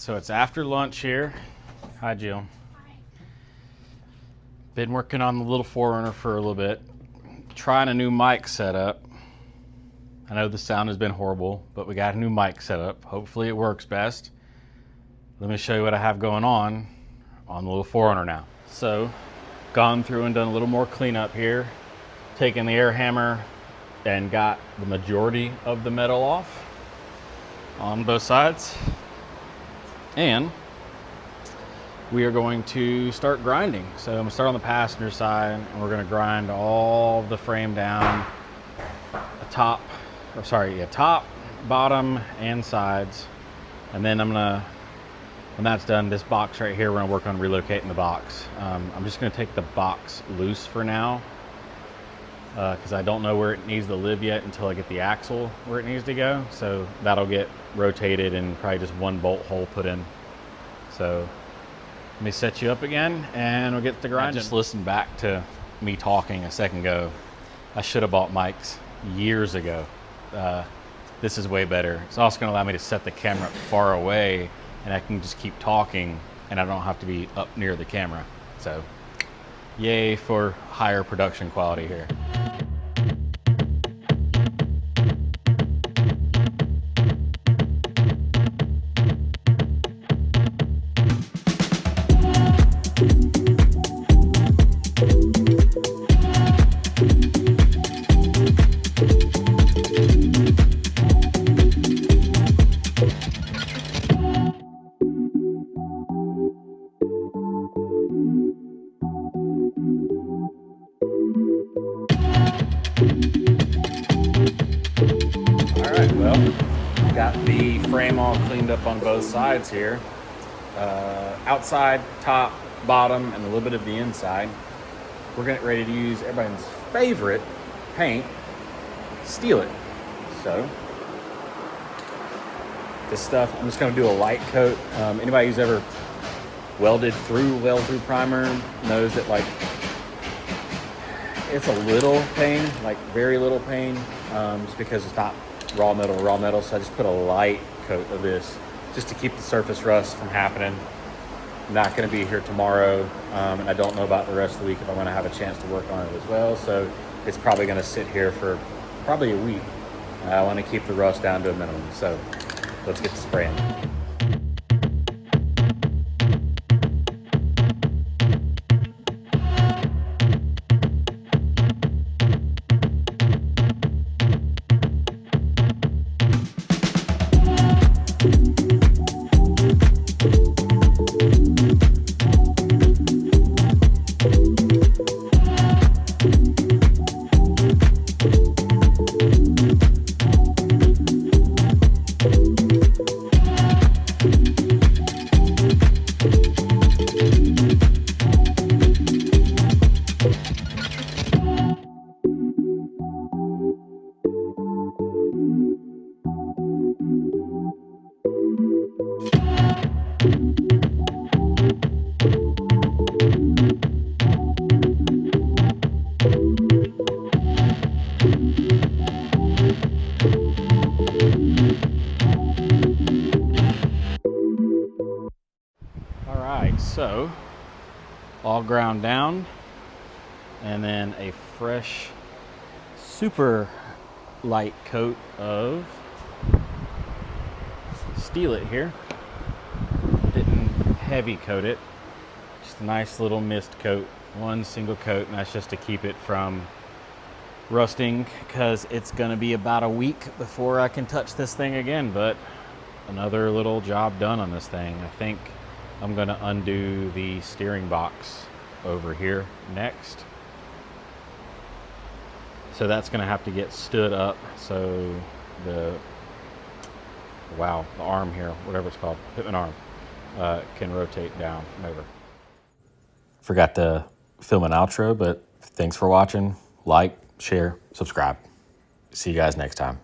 So it's after lunch here. Hi, Jill. Hi. Been working on the little 4Runner for a little bit. Trying a new mic setup. I know the sound has been horrible, but we got a new mic setup. Hopefully it works best. Let me show you what I have going on the little 4Runner now. So, gone through and done a little more cleanup here. Taken the air hammer and got the majority of the metal off on both sides. And we are going to start grinding. So I'm gonna start on the passenger side and we're gonna grind all the frame down, top, bottom, and sides. And then when that's done, this box right here, we're gonna work on relocating the box. I'm just gonna take the box loose for now because I don't know where it needs to live yet until I get the axle where it needs to go. So that'll get rotated and probably just one bolt hole put in. So let me set you up again and we'll get to grinding. I just listened back to me talking a second ago. I should have bought mics years ago. This is way better. It's also gonna allow me to set the camera far away and I can just keep talking and I don't have to be up near the camera. So yay for higher production quality here. Well, got the frame all cleaned up on both sides here. Outside, top, bottom, and a little bit of the inside. We're getting ready to use everybody's favorite paint, Steel It. So, this stuff, I'm just gonna do a light coat. Anybody who's ever weld through primer knows that like, it's a little pain, like very little pain, just because it's not raw metal, so I just put a light coat of this just to keep the surface rust from happening. I'm not going to be here tomorrow, and I don't know about the rest of the week if I'm going to have a chance to work on it as well, so it's probably going to sit here for probably a week. I want to keep the rust down to a minimum, so let's get to spraying. So, all ground down, and then a fresh, super light coat of Steel It here. Didn't heavy coat it, just a nice little mist coat, one single coat, and that's just to keep it from rusting because it's gonna be about a week before I can touch this thing again. But another little job done on this thing. I think I'm gonna undo the steering box over here next. So that's gonna have to get stood up so the arm here, whatever it's called, pivot arm, can rotate down and over. Forgot to film an outro, but thanks for watching. Like, share, subscribe. See you guys next time.